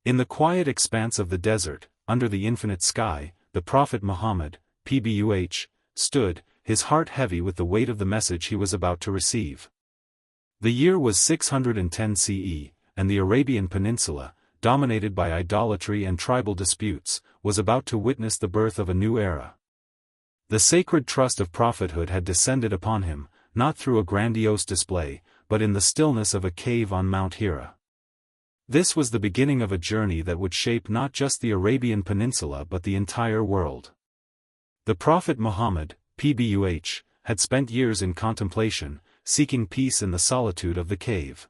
In the quiet expanse of the desert, under the infinite sky, the Prophet Muhammad, PBUH, stood, his heart heavy with the weight of the message he was about to receive. The year was 610 CE, and the Arabian Peninsula, dominated by idolatry and tribal disputes, was about to witness the birth of a new era. The sacred trust of prophethood had descended upon him, not through a grandiose display, but in the stillness of a cave on Mount Hira. This was the beginning of a journey that would shape not just the Arabian Peninsula but the entire world. The Prophet Muhammad, PBUH, had spent years in contemplation, seeking peace in the solitude of the cave.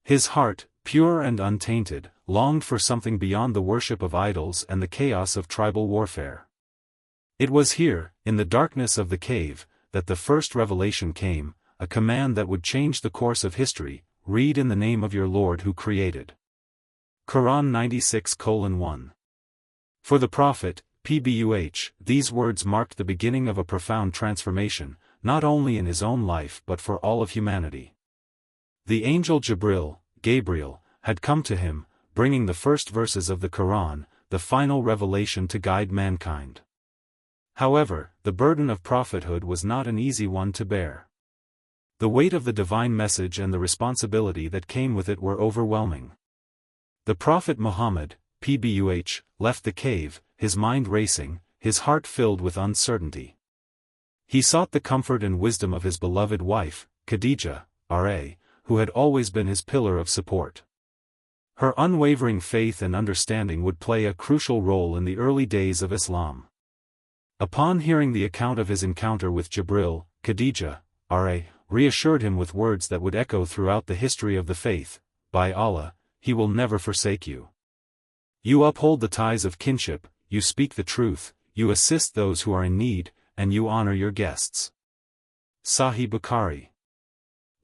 His heart, pure and untainted, longed for something beyond the worship of idols and the chaos of tribal warfare. It was here, in the darkness of the cave, that the first revelation came, a command that would change the course of history: read in the name of your Lord who created. Quran 96:1. For the Prophet, PBUH, these words marked the beginning of a profound transformation, not only in his own life but for all of humanity. The angel Gabriel, had come to him, bringing the first verses of the Quran, the final revelation to guide mankind. However, the burden of prophethood was not an easy one to bear. The weight of the divine message and the responsibility that came with it were overwhelming. The Prophet Muhammad, PBUH, left the cave, his mind racing, his heart filled with uncertainty. He sought the comfort and wisdom of his beloved wife, Khadija, R.A., who had always been his pillar of support. Her unwavering faith and understanding would play a crucial role in the early days of Islam. Upon hearing the account of his encounter with Jibril, Khadija, R.A., reassured him with words that would echo throughout the history of the faith: by Allah, He will never forsake you. You uphold the ties of kinship, you speak the truth, you assist those who are in need, and you honor your guests. Sahih Bukhari.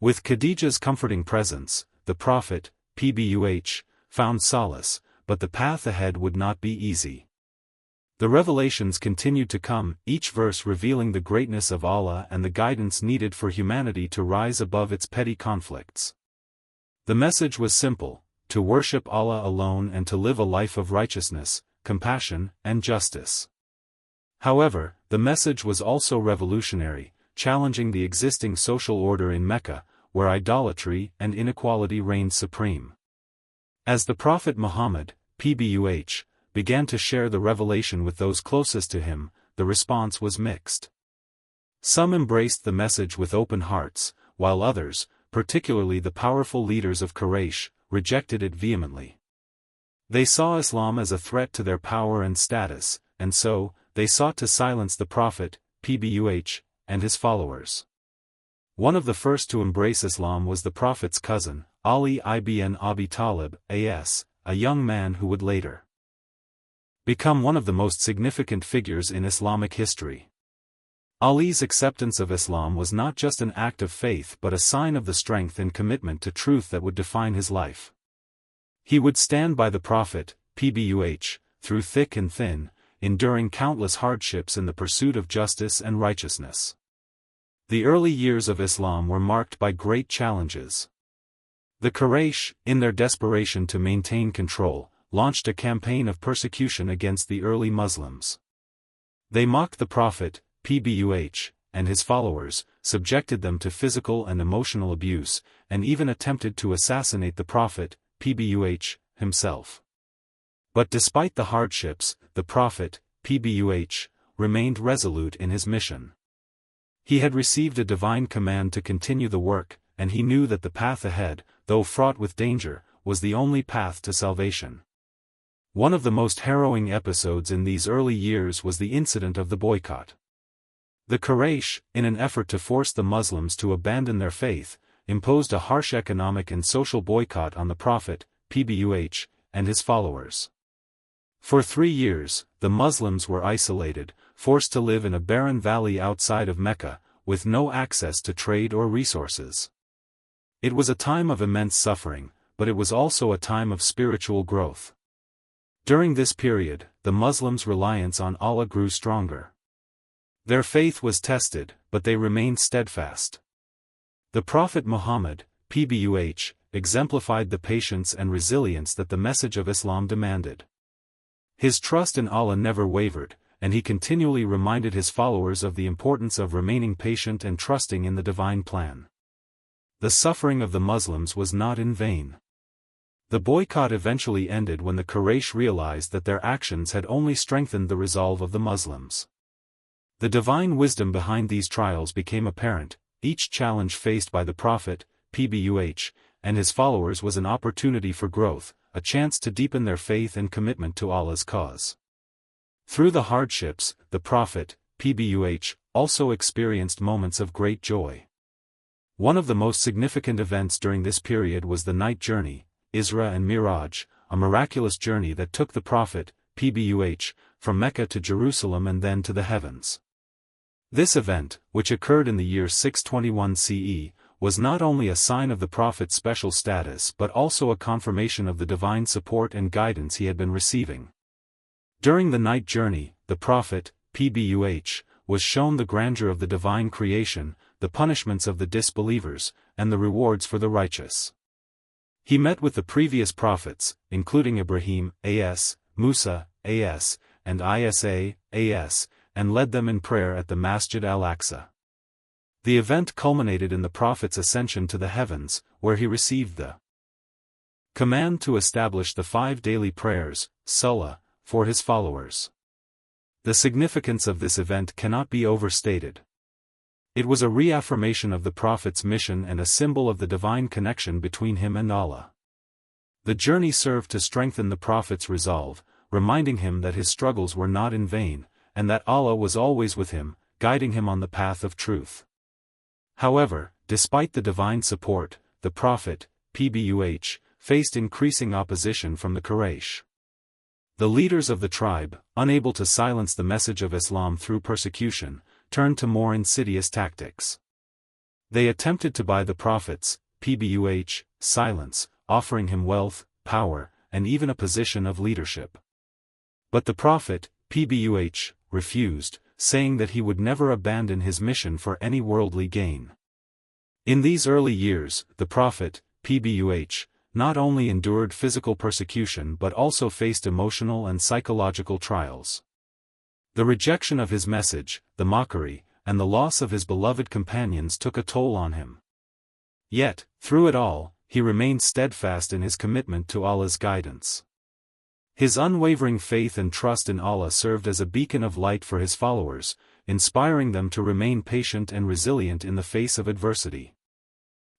With Khadija's comforting presence, the Prophet, PBUH, found solace, but the path ahead would not be easy. The revelations continued to come, each verse revealing the greatness of Allah and the guidance needed for humanity to rise above its petty conflicts. The message was simple: to worship Allah alone and to live a life of righteousness, compassion, and justice. However, the message was also revolutionary, challenging the existing social order in Mecca, where idolatry and inequality reigned supreme. As the Prophet Muhammad, PBUH, began to share the revelation with those closest to him, the response was mixed. Some embraced the message with open hearts, while others, particularly the powerful leaders of Quraysh, rejected it vehemently. They saw Islam as a threat to their power and status, and so, they sought to silence the Prophet, PBUH, and his followers. One of the first to embrace Islam was the Prophet's cousin, Ali ibn Abi Talib, a.s., a young man who would later become one of the most significant figures in Islamic history. Ali's acceptance of Islam was not just an act of faith but a sign of the strength and commitment to truth that would define his life. He would stand by the Prophet, PBUH, through thick and thin, enduring countless hardships in the pursuit of justice and righteousness. The early years of Islam were marked by great challenges. The Quraysh, in their desperation to maintain control, launched a campaign of persecution against the early Muslims. They mocked the Prophet, PBUH, and his followers, subjected them to physical and emotional abuse, and even attempted to assassinate the Prophet, PBUH, himself. But despite the hardships, the Prophet, PBUH, remained resolute in his mission. He had received a divine command to continue the work, and he knew that the path ahead, though fraught with danger, was the only path to salvation. One of the most harrowing episodes in these early years was the incident of the boycott. The Quraysh, in an effort to force the Muslims to abandon their faith, imposed a harsh economic and social boycott on the Prophet, PBUH, and his followers. For 3 years, the Muslims were isolated, forced to live in a barren valley outside of Mecca, with no access to trade or resources. It was a time of immense suffering, but it was also a time of spiritual growth. During this period, the Muslims' reliance on Allah grew stronger. Their faith was tested, but they remained steadfast. The Prophet Muhammad, PBUH, exemplified the patience and resilience that the message of Islam demanded. His trust in Allah never wavered, and he continually reminded his followers of the importance of remaining patient and trusting in the divine plan. The suffering of the Muslims was not in vain. The boycott eventually ended when the Quraysh realized that their actions had only strengthened the resolve of the Muslims. The divine wisdom behind these trials became apparent. Each challenge faced by the Prophet, PBUH, and his followers was an opportunity for growth, a chance to deepen their faith and commitment to Allah's cause. Through the hardships, the Prophet, PBUH, also experienced moments of great joy. One of the most significant events during this period was the night journey, Isra and Miraj, a miraculous journey that took the Prophet, PBUH, from Mecca to Jerusalem and then to the heavens. This event, which occurred in the year 621 CE, was not only a sign of the Prophet's special status but also a confirmation of the divine support and guidance he had been receiving. During the night journey, the Prophet, PBUH, was shown the grandeur of the divine creation, the punishments of the disbelievers, and the rewards for the righteous. He met with the previous prophets, including Ibrahim, A.S., Musa, A.S., and Isa, A.S., and led them in prayer at the Masjid al-Aqsa. The event culminated in the Prophet's ascension to the heavens, where he received the command to establish the 5 daily prayers, Salah, for his followers. The significance of this event cannot be overstated. It was a reaffirmation of the Prophet's mission and a symbol of the divine connection between him and Allah. The journey served to strengthen the Prophet's resolve, reminding him that his struggles were not in vain, and that Allah was always with him, guiding him on the path of truth. However, despite the divine support, the Prophet, PBUH, faced increasing opposition from the Quraysh. The leaders of the tribe, unable to silence the message of Islam through persecution, turned to more insidious tactics. They attempted to buy the Prophet's, PBUH, silence, offering him wealth, power, and even a position of leadership. But the Prophet, PBUH, refused, saying that he would never abandon his mission for any worldly gain. In these early years, the Prophet, PBUH, not only endured physical persecution but also faced emotional and psychological trials. The rejection of his message, the mockery, and the loss of his beloved companions took a toll on him. Yet, through it all, he remained steadfast in his commitment to Allah's guidance. His unwavering faith and trust in Allah served as a beacon of light for his followers, inspiring them to remain patient and resilient in the face of adversity.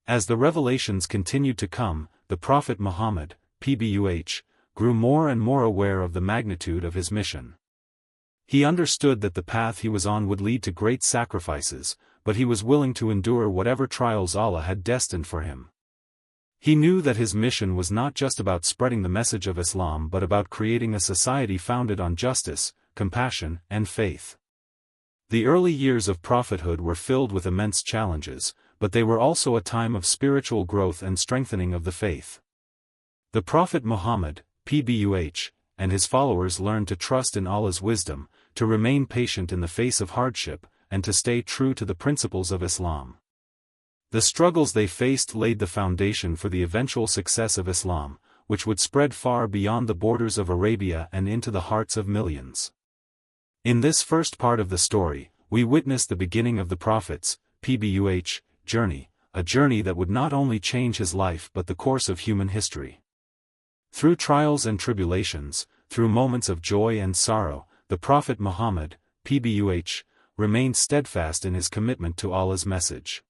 As the revelations continued to come, the Prophet Muhammad, PBUH, grew more and more aware of the magnitude of his mission. He understood that the path he was on would lead to great sacrifices, but he was willing to endure whatever trials Allah had destined for him. He knew that his mission was not just about spreading the message of Islam but about creating a society founded on justice, compassion, and faith. The early years of prophethood were filled with immense challenges, but they were also a time of spiritual growth and strengthening of the faith. The Prophet Muhammad, PBUH, and his followers learned to trust in Allah's wisdom, to remain patient in the face of hardship, and to stay true to the principles of Islam. The struggles they faced laid the foundation for the eventual success of Islam, which would spread far beyond the borders of Arabia and into the hearts of millions. In this first part of the story, we witness the beginning of the Prophet's, PBUH, journey, a journey that would not only change his life but the course of human history. Through trials and tribulations, through moments of joy and sorrow, the Prophet Muhammad, PBUH, remained steadfast in his commitment to Allah's message.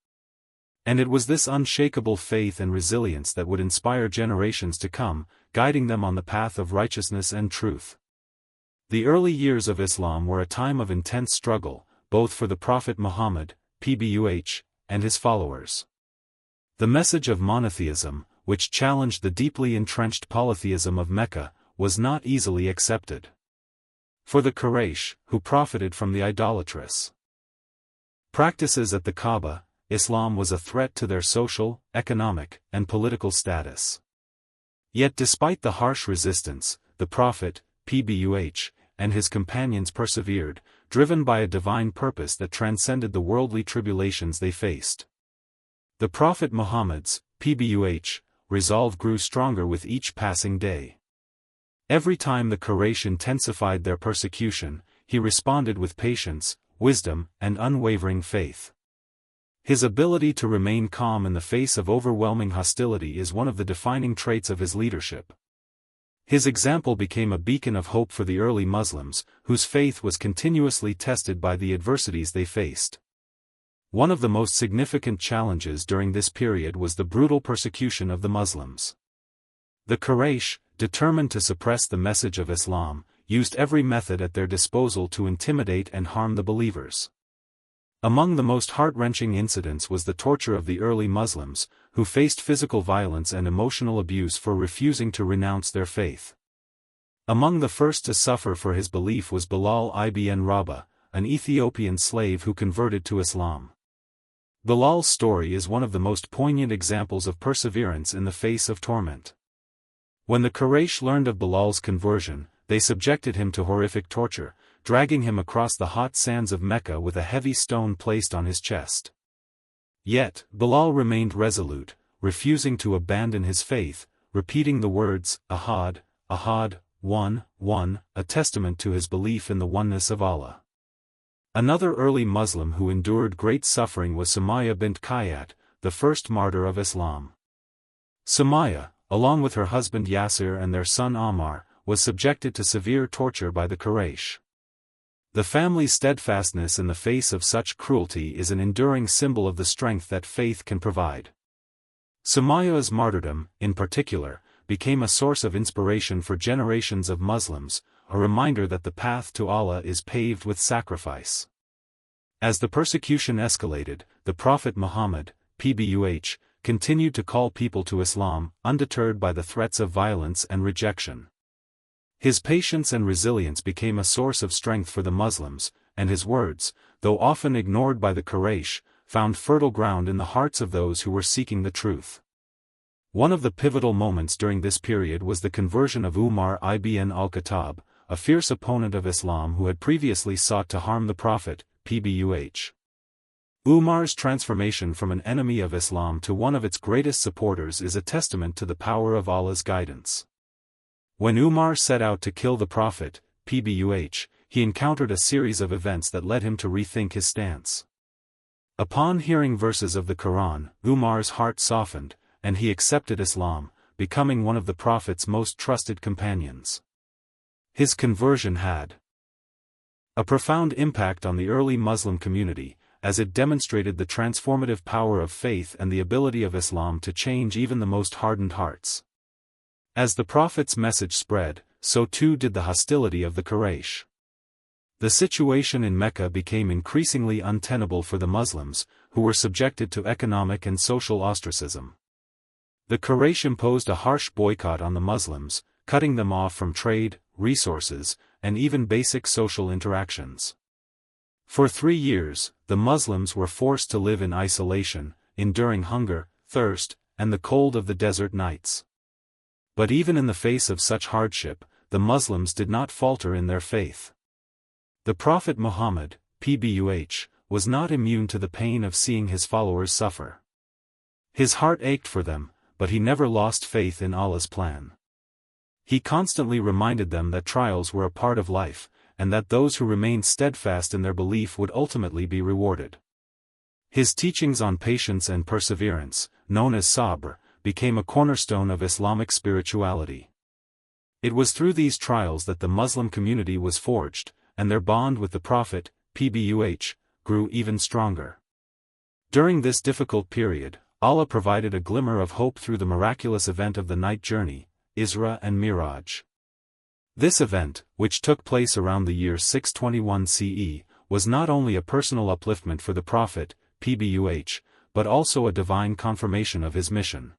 And it was this unshakable faith and resilience that would inspire generations to come, guiding them on the path of righteousness and truth. The early years of Islam were a time of intense struggle, both for the Prophet Muhammad, PBUH, and his followers. The message of monotheism, which challenged the deeply entrenched polytheism of Mecca, was not easily accepted. For the Quraysh, who profited from the idolatrous practices at the Kaaba, Islam was a threat to their social, economic, and political status. Yet despite the harsh resistance, the Prophet, PBUH, and his companions persevered, driven by a divine purpose that transcended the worldly tribulations they faced. The Prophet Muhammad's, PBUH, resolve grew stronger with each passing day. Every time the Quraysh intensified their persecution, he responded with patience, wisdom, and unwavering faith. His ability to remain calm in the face of overwhelming hostility is one of the defining traits of his leadership. His example became a beacon of hope for the early Muslims, whose faith was continuously tested by the adversities they faced. One of the most significant challenges during this period was the brutal persecution of the Muslims. The Quraysh, determined to suppress the message of Islam, used every method at their disposal to intimidate and harm the believers. Among the most heart-wrenching incidents was the torture of the early Muslims, who faced physical violence and emotional abuse for refusing to renounce their faith. Among the first to suffer for his belief was Bilal ibn Rabah, an Ethiopian slave who converted to Islam. Bilal's story is one of the most poignant examples of perseverance in the face of torment. When the Quraysh learned of Bilal's conversion, they subjected him to horrific torture, dragging him across the hot sands of Mecca with a heavy stone placed on his chest. Yet, Bilal remained resolute, refusing to abandon his faith, repeating the words, Ahad, Ahad, One, One, a testament to his belief in the oneness of Allah. Another early Muslim who endured great suffering was Sumaya bint Khayyat, the first martyr of Islam. Sumaya, along with her husband Yasir and their son Ammar, was subjected to severe torture by the Quraysh. The family's steadfastness in the face of such cruelty is an enduring symbol of the strength that faith can provide. Sumaya's martyrdom, in particular, became a source of inspiration for generations of Muslims, a reminder that the path to Allah is paved with sacrifice. As the persecution escalated, the Prophet Muhammad, PBUH, continued to call people to Islam, undeterred by the threats of violence and rejection. His patience and resilience became a source of strength for the Muslims, and his words, though often ignored by the Quraysh, found fertile ground in the hearts of those who were seeking the truth. One of the pivotal moments during this period was the conversion of Umar ibn al-Khattab, a fierce opponent of Islam who had previously sought to harm the Prophet, PBUH. Umar's transformation from an enemy of Islam to one of its greatest supporters is a testament to the power of Allah's guidance. When Umar set out to kill the Prophet, PBUH, he encountered a series of events that led him to rethink his stance. Upon hearing verses of the Quran, Umar's heart softened, and he accepted Islam, becoming one of the Prophet's most trusted companions. His conversion had a profound impact on the early Muslim community, as it demonstrated the transformative power of faith and the ability of Islam to change even the most hardened hearts. As the Prophet's message spread, so too did the hostility of the Quraysh. The situation in Mecca became increasingly untenable for the Muslims, who were subjected to economic and social ostracism. The Quraysh imposed a harsh boycott on the Muslims, cutting them off from trade, resources, and even basic social interactions. For 3 years, the Muslims were forced to live in isolation, enduring hunger, thirst, and the cold of the desert nights. But even in the face of such hardship, the Muslims did not falter in their faith. The Prophet Muhammad, PBUH, was not immune to the pain of seeing his followers suffer. His heart ached for them, but he never lost faith in Allah's plan. He constantly reminded them that trials were a part of life, and that those who remained steadfast in their belief would ultimately be rewarded. His teachings on patience and perseverance, known as sabr, became a cornerstone of Islamic spirituality. It was through these trials that the Muslim community was forged, and their bond with the Prophet, PBUH, grew even stronger. During this difficult period, Allah provided a glimmer of hope through the miraculous event of the night journey, Isra and Miraj. This event, which took place around the year 621 CE, was not only a personal upliftment for the Prophet, PBUH, but also a divine confirmation of his mission.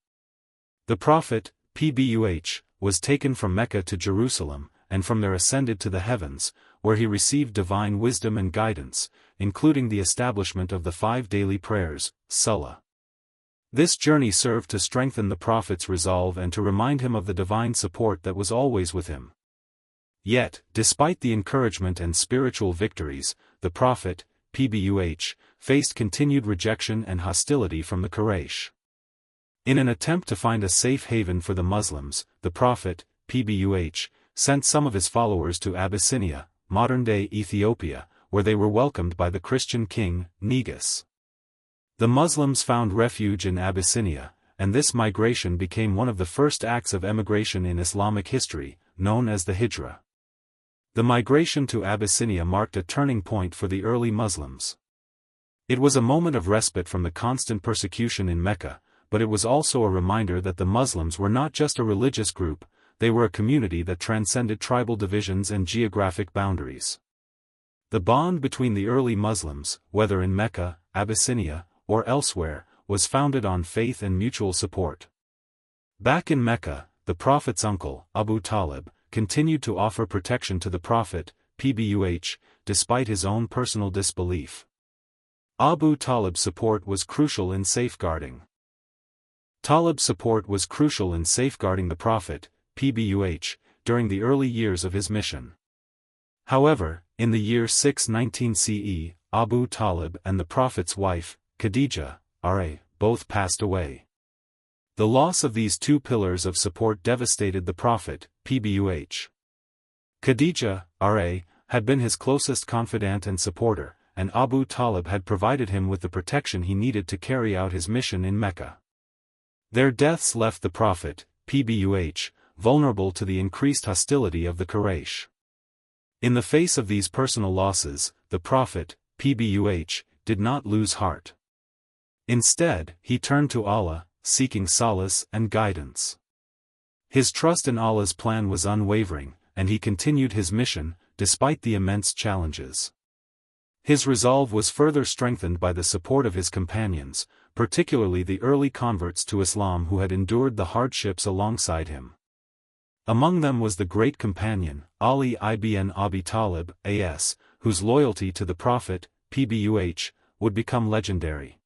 The Prophet, PBUH, was taken from Mecca to Jerusalem, and from there ascended to the heavens, where he received divine wisdom and guidance, including the establishment of the 5 daily prayers, Salah. This journey served to strengthen the Prophet's resolve and to remind him of the divine support that was always with him. Yet, despite the encouragement and spiritual victories, the Prophet, PBUH, faced continued rejection and hostility from the Quraysh. In an attempt to find a safe haven for the Muslims, the Prophet, PBUH, sent some of his followers to Abyssinia, modern-day Ethiopia, where they were welcomed by the Christian king, Negus. The Muslims found refuge in Abyssinia, and this migration became one of the first acts of emigration in Islamic history, known as the Hijra. The migration to Abyssinia marked a turning point for the early Muslims. It was a moment of respite from the constant persecution in Mecca, but it was also a reminder that the Muslims were not just a religious group, they were a community that transcended tribal divisions and geographic boundaries. The bond between the early Muslims, whether in Mecca, Abyssinia, or elsewhere, was founded on faith and mutual support. Back in Mecca, the Prophet's uncle, Abu Talib, continued to offer protection to the Prophet, PBUH, despite his own personal disbelief. Abu Talib's support was crucial in safeguarding the Prophet, PBUH, during the early years of his mission. However, in the year 619 CE, Abu Talib and the Prophet's wife, Khadija, R.A., both passed away. The loss of these two pillars of support devastated the Prophet, PBUH. Khadija, R.A., had been his closest confidant and supporter, and Abu Talib had provided him with the protection he needed to carry out his mission in Mecca. Their deaths left the Prophet, PBUH, vulnerable to the increased hostility of the Quraysh. In the face of these personal losses, the Prophet, PBUH, did not lose heart. Instead, he turned to Allah, seeking solace and guidance. His trust in Allah's plan was unwavering, and he continued his mission, despite the immense challenges. His resolve was further strengthened by the support of his companions, particularly the early converts to Islam who had endured the hardships alongside him. Among them was the great companion, Ali ibn Abi Talib, A.S., whose loyalty to the Prophet, PBUH, would become legendary.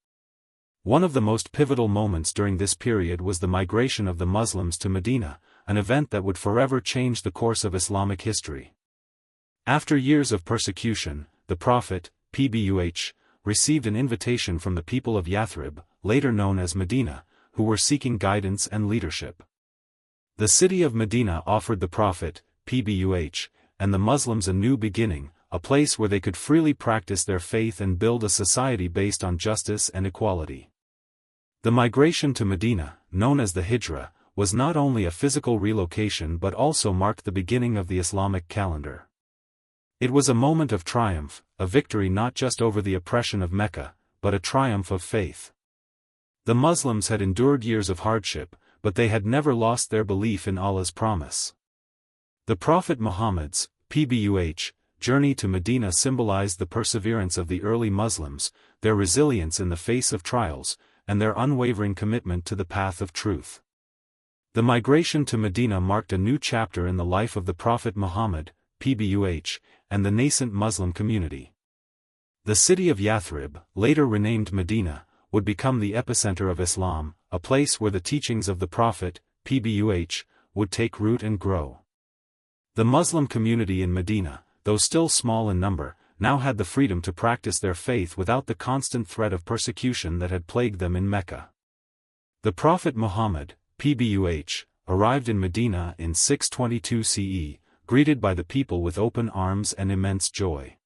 One of the most pivotal moments during this period was the migration of the Muslims to Medina, an event that would forever change the course of Islamic history. After years of persecution, the Prophet, PBUH, received an invitation from the people of Yathrib, later known as Medina, who were seeking guidance and leadership. The city of Medina offered the Prophet, PBUH, and the Muslims a new beginning, a place where they could freely practice their faith and build a society based on justice and equality. The migration to Medina, known as the Hijra, was not only a physical relocation but also marked the beginning of the Islamic calendar. It was a moment of triumph, a victory not just over the oppression of Mecca, but a triumph of faith. The Muslims had endured years of hardship, but they had never lost their belief in Allah's promise. The Prophet Muhammad's, PBUH, journey to Medina symbolized the perseverance of the early Muslims, their resilience in the face of trials, and their unwavering commitment to the path of truth. The migration to Medina marked a new chapter in the life of the Prophet Muhammad, PBUH, and the nascent Muslim community. The city of Yathrib, later renamed Medina, would become the epicenter of Islam, a place where the teachings of the Prophet, PBUH, would take root and grow. The Muslim community in Medina, though still small in number, now had the freedom to practice their faith without the constant threat of persecution that had plagued them in Mecca. The Prophet Muhammad, PBUH, arrived in Medina in 622 CE, greeted by the people with open arms and immense joy.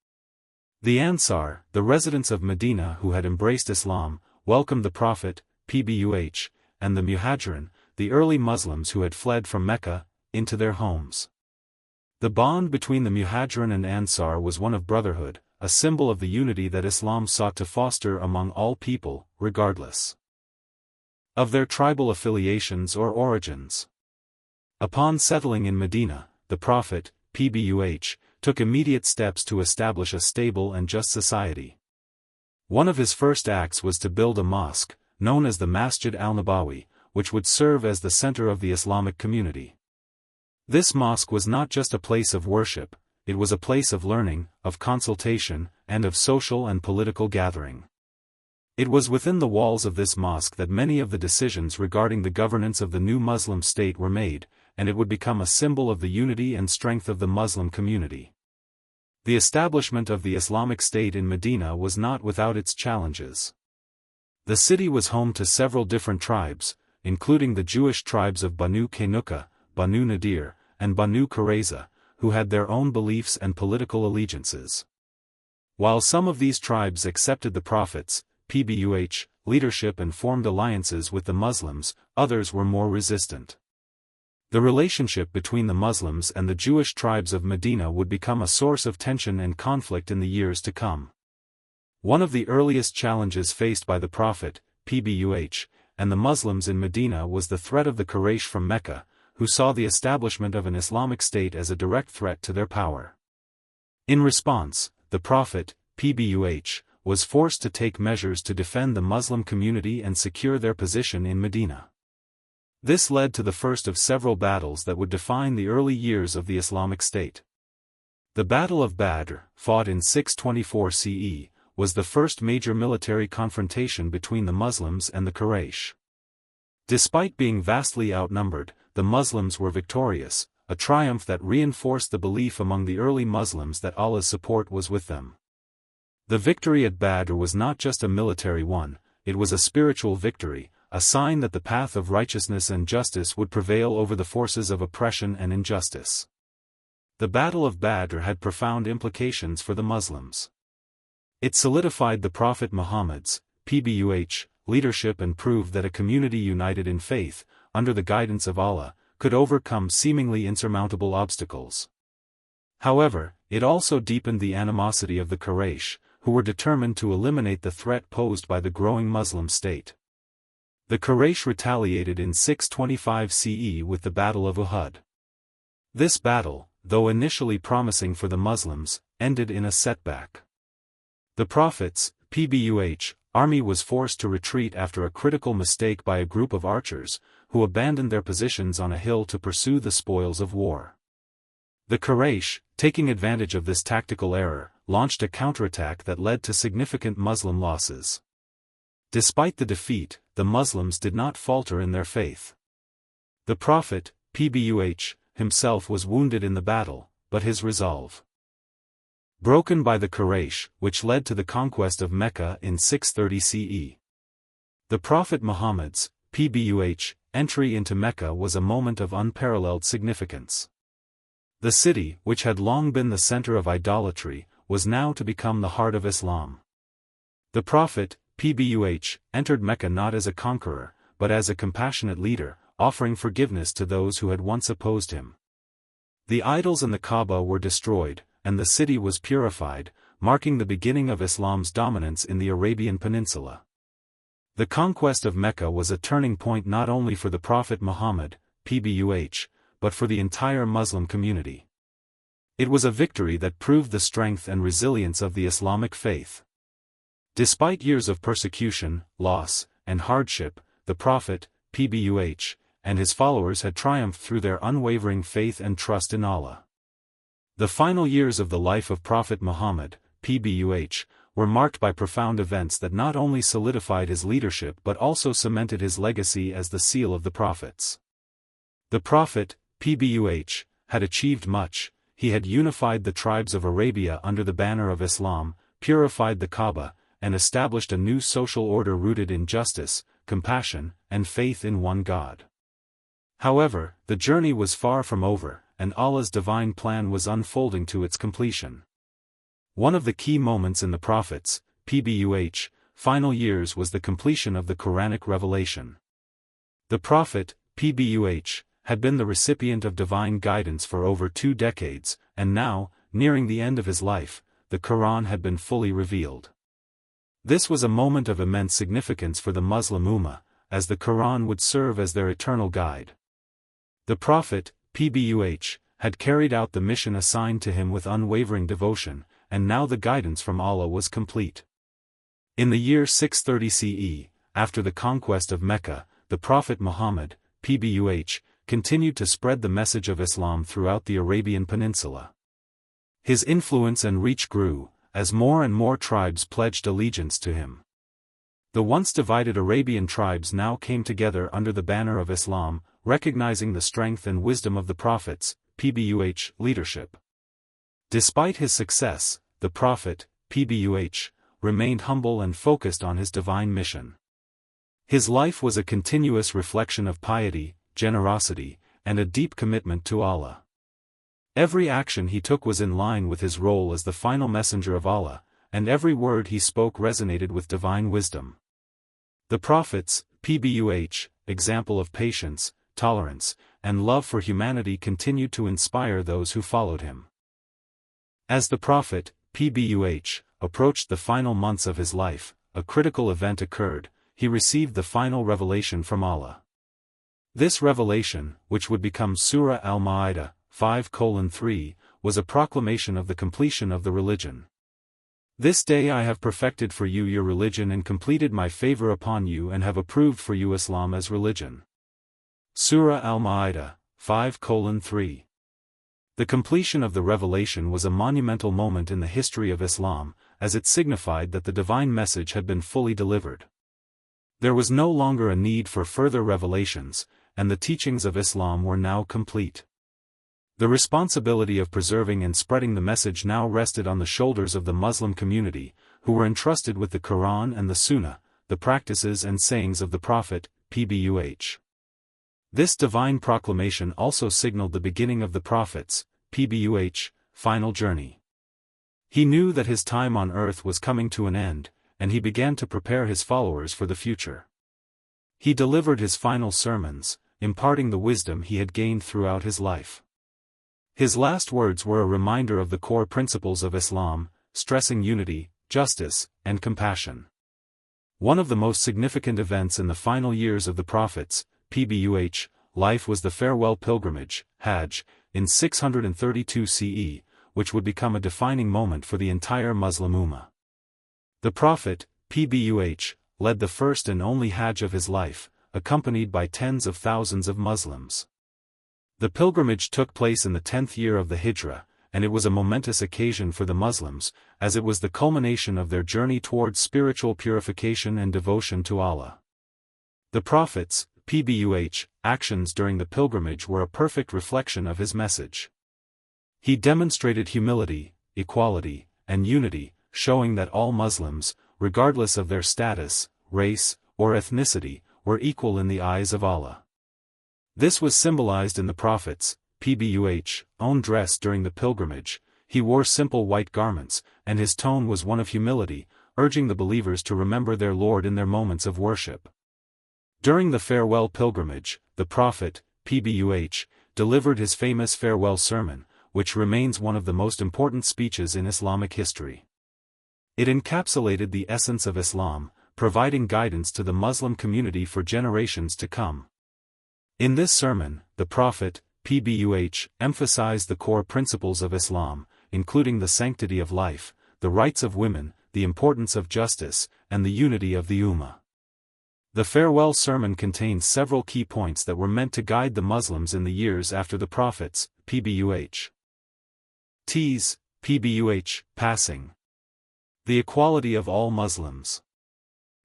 The Ansar, the residents of Medina who had embraced Islam, welcomed the Prophet, PBUH, and the Muhajirin, the early Muslims who had fled from Mecca, into their homes. The bond between the Muhajirin and Ansar was one of brotherhood, a symbol of the unity that Islam sought to foster among all people, regardless of their tribal affiliations or origins. Upon settling in Medina, the Prophet, PBUH, took immediate steps to establish a stable and just society. One of his first acts was to build a mosque, known as the Masjid al-Nabawi, which would serve as the center of the Islamic community. This mosque was not just a place of worship, it was a place of learning, of consultation, and of social and political gathering. It was within the walls of this mosque that many of the decisions regarding the governance of the new Muslim state were made, and it would become a symbol of the unity and strength of the Muslim community. The establishment of the Islamic State in Medina was not without its challenges. The city was home to several different tribes, including the Jewish tribes of Banu Qaynuqa, Banu Nadir, and Banu Qurayza, who had their own beliefs and political allegiances. While some of these tribes accepted the Prophet's PBUH leadership and formed alliances with the Muslims, others were more resistant. The relationship between the Muslims and the Jewish tribes of Medina would become a source of tension and conflict in the years to come. One of the earliest challenges faced by the Prophet, PBUH, and the Muslims in Medina was the threat of the Quraysh from Mecca, who saw the establishment of an Islamic state as a direct threat to their power. In response, the Prophet, PBUH, was forced to take measures to defend the Muslim community and secure their position in Medina. This led to the first of several battles that would define the early years of the Islamic State. The Battle of Badr, fought in 624 CE, was the first major military confrontation between the Muslims and the Quraysh. Despite being vastly outnumbered, the Muslims were victorious, a triumph that reinforced the belief among the early Muslims that Allah's support was with them. The victory at Badr was not just a military one, it was a spiritual victory, a sign that the path of righteousness and justice would prevail over the forces of oppression and injustice. The Battle of Badr had profound implications for the Muslims. It solidified the Prophet Muhammad's PBUH leadership and proved that a community united in faith, under the guidance of Allah, could overcome seemingly insurmountable obstacles. However, it also deepened the animosity of the Quraysh, who were determined to eliminate the threat posed by the growing Muslim state. The Quraysh retaliated in 625 CE with the Battle of Uhud. This battle, though initially promising for the Muslims, ended in a setback. The Prophet's PBUH army was forced to retreat after a critical mistake by a group of archers, who abandoned their positions on a hill to pursue the spoils of war. The Quraysh, taking advantage of this tactical error, launched a counterattack that led to significant Muslim losses. Despite the defeat, the Muslims did not falter in their faith. The Prophet, PBUH, himself was wounded in the battle, but his resolve broken by the Quraysh, which led to the conquest of Mecca in 630 CE. The Prophet Muhammad's PBUH entry into Mecca was a moment of unparalleled significance. The city, which had long been the center of idolatry, was now to become the heart of Islam. The Prophet, PBUH, entered Mecca not as a conqueror, but as a compassionate leader, offering forgiveness to those who had once opposed him. The idols and the Kaaba were destroyed, and the city was purified, marking the beginning of Islam's dominance in the Arabian Peninsula. The conquest of Mecca was a turning point not only for the Prophet Muhammad, PBUH, but for the entire Muslim community. It was a victory that proved the strength and resilience of the Islamic faith. Despite years of persecution, loss, and hardship, the Prophet, PBUH, and his followers had triumphed through their unwavering faith and trust in Allah. The final years of the life of Prophet Muhammad, PBUH, were marked by profound events that not only solidified his leadership but also cemented his legacy as the seal of the prophets. The Prophet, PBUH, had achieved much. He had unified the tribes of Arabia under the banner of Islam, purified the Kaaba, and established a new social order rooted in justice, compassion, and faith in one God. However, the journey was far from over, and Allah's divine plan was unfolding to its completion. One of the key moments in the Prophet's, PBUH, final years was the completion of the Quranic revelation. The Prophet, PBUH, had been the recipient of divine guidance for over 2 decades, and now, nearing the end of his life, the Quran had been fully revealed. This was a moment of immense significance for the Muslim Ummah, as the Quran would serve as their eternal guide. The Prophet, PBUH, had carried out the mission assigned to him with unwavering devotion, and now the guidance from Allah was complete. In the year 630 CE, after the conquest of Mecca, the Prophet Muhammad, PBUH, continued to spread the message of Islam throughout the Arabian Peninsula. His influence and reach grew, as more and more tribes pledged allegiance to him. The once divided Arabian tribes now came together under the banner of Islam, recognizing the strength and wisdom of the Prophet's, PBUH, leadership. Despite his success, the Prophet, PBUH, remained humble and focused on his divine mission. His life was a continuous reflection of piety, generosity, and a deep commitment to Allah. Every action he took was in line with his role as the final messenger of Allah, and every word he spoke resonated with divine wisdom. The Prophet's PBUH example of patience, tolerance, and love for humanity continued to inspire those who followed him. As the Prophet PBUH approached the final months of his life, a critical event occurred. He received the final revelation from Allah. This revelation, which would become Surah Al-Ma'idah 5:3, was a proclamation of the completion of the religion. This day I have perfected for you your religion and completed my favor upon you and have approved for you Islam as religion. Surah Al-Ma'idah 5:3. The completion of the revelation was a monumental moment in the history of Islam, as it signified that the divine message had been fully delivered. There was no longer a need for further revelations, and the teachings of Islam were now complete. The responsibility of preserving and spreading the message now rested on the shoulders of the Muslim community, who were entrusted with the Quran and the Sunnah, the practices and sayings of the Prophet PBUH. This divine proclamation also signaled the beginning of the Prophet's PBUH final journey. He knew that his time on earth was coming to an end, and he began to prepare his followers for the future. He delivered his final sermons, imparting the wisdom he had gained throughout his life. His last words were a reminder of the core principles of Islam, stressing unity, justice, and compassion. One of the most significant events in the final years of the Prophet's PBUH life was the farewell pilgrimage, Hajj, in 632 CE, which would become a defining moment for the entire Muslim Ummah. The Prophet PBUH led the first and only Hajj of his life, accompanied by tens of thousands of Muslims. The pilgrimage took place in the 10th year of the Hijrah, and it was a momentous occasion for the Muslims, as it was the culmination of their journey towards spiritual purification and devotion to Allah. The Prophet's PBUH actions during the pilgrimage were a perfect reflection of his message. He demonstrated humility, equality, and unity, showing that all Muslims, regardless of their status, race, or ethnicity, were equal in the eyes of Allah. This was symbolized in the Prophet's PBUH own dress during the pilgrimage. He wore simple white garments, and his tone was one of humility, urging the believers to remember their Lord in their moments of worship. During the farewell pilgrimage, the Prophet PBUH delivered his famous farewell sermon, which remains one of the most important speeches in Islamic history. It encapsulated the essence of Islam, providing guidance to the Muslim community for generations to come. In this sermon, the Prophet PBUH emphasized the core principles of Islam, including the sanctity of life, the rights of women, the importance of justice, and the unity of the Ummah. The farewell sermon contained several key points that were meant to guide the Muslims in the years after the Prophet's PBUH. PBUH passing. The equality of all Muslims.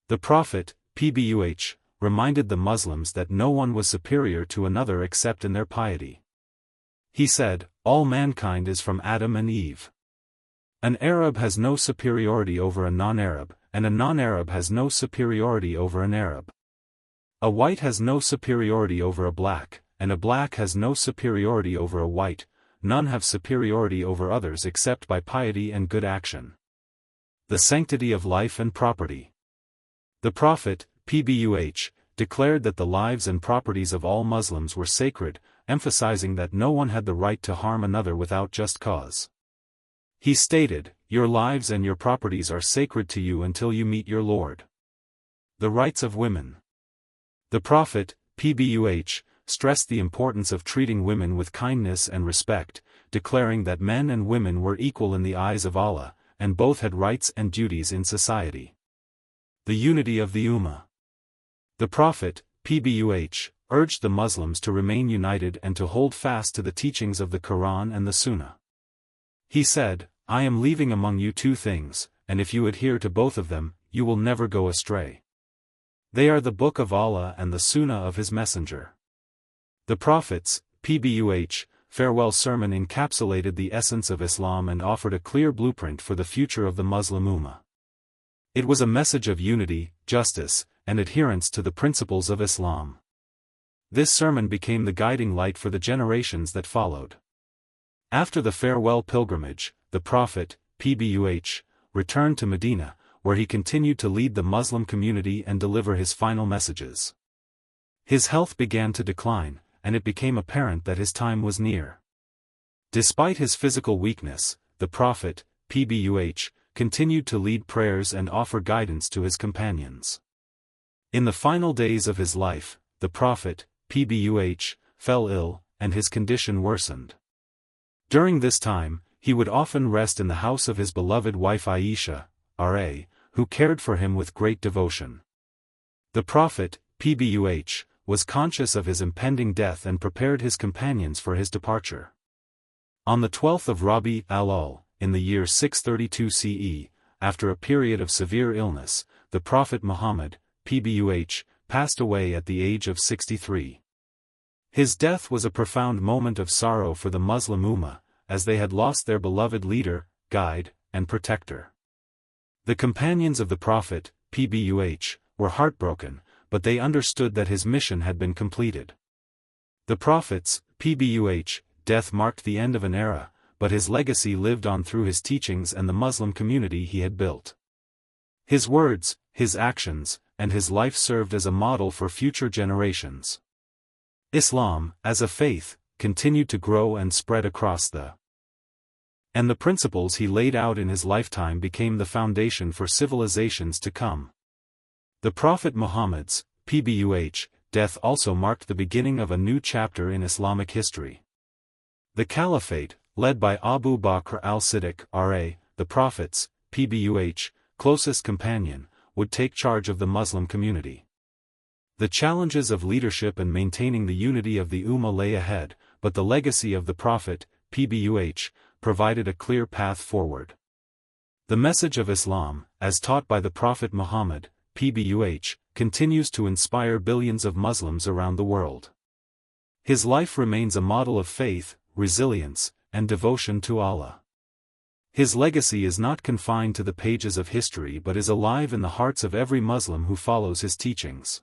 The Prophet PBUH reminded the Muslims that no one was superior to another except in their piety. He said, "All mankind is from Adam and Eve. An Arab has no superiority over a non-Arab, and a non-Arab has no superiority over an Arab. A white has no superiority over a black, and a black has no superiority over a white. None have superiority over others except by piety and good action." The sanctity of life and property. The Prophet PBUH declared that the lives and properties of all Muslims were sacred, emphasizing that no one had the right to harm another without just cause. He stated, "Your lives and your properties are sacred to you until you meet your Lord." The rights of women. The Prophet PBUH stressed the importance of treating women with kindness and respect, declaring that men and women were equal in the eyes of Allah, and both had rights and duties in society. The unity of the Ummah. The Prophet PBUH urged the Muslims to remain united and to hold fast to the teachings of the Quran and the Sunnah. He said, "I am leaving among you two things, and if you adhere to both of them, you will never go astray. They are the Book of Allah and the Sunnah of His Messenger." The Prophet's PBUH farewell sermon encapsulated the essence of Islam and offered a clear blueprint for the future of the Muslim Ummah. It was a message of unity, justice, and adherence to the principles of Islam. This sermon became the guiding light for the generations that followed. After the farewell pilgrimage, the Prophet, PBUH, returned to Medina, where he continued to lead the Muslim community and deliver his final messages. His health began to decline, and it became apparent that his time was near. Despite his physical weakness, the Prophet, PBUH, continued to lead prayers and offer guidance to his companions. In the final days of his life, the Prophet, PBUH, fell ill, and his condition worsened. During this time, he would often rest in the house of his beloved wife Aisha, R.A., who cared for him with great devotion. The Prophet, PBUH, was conscious of his impending death and prepared his companions for his departure. On the 12th of Rabi al-Awwal, in the year 632 CE, after a period of severe illness, the Prophet Muhammad, PBUH, passed away at the age of 63. His death was a profound moment of sorrow for the Muslim Ummah, as they had lost their beloved leader, guide, and protector. The companions of the Prophet, PBUH, were heartbroken, but they understood that his mission had been completed. The Prophet's, PBUH, death marked the end of an era, but his legacy lived on through his teachings and the Muslim community he had built. His words, his actions, and his life served as a model for future generations. Islam, as a faith, continued to grow and spread across and the principles he laid out in his lifetime became the foundation for civilizations to come. The Prophet Muhammad's, PBUH, death also marked the beginning of a new chapter in Islamic history. The Caliphate, led by Abu Bakr al-Siddiq, R.A., the Prophet's, PBUH, closest companion, would take charge of the Muslim community. The challenges of leadership and maintaining the unity of the Ummah lay ahead, but the legacy of the Prophet, PBUH, provided a clear path forward. The message of Islam, as taught by the Prophet Muhammad, PBUH, continues to inspire billions of Muslims around the world. His life remains a model of faith, resilience, and devotion to Allah. His legacy is not confined to the pages of history but is alive in the hearts of every Muslim who follows his teachings.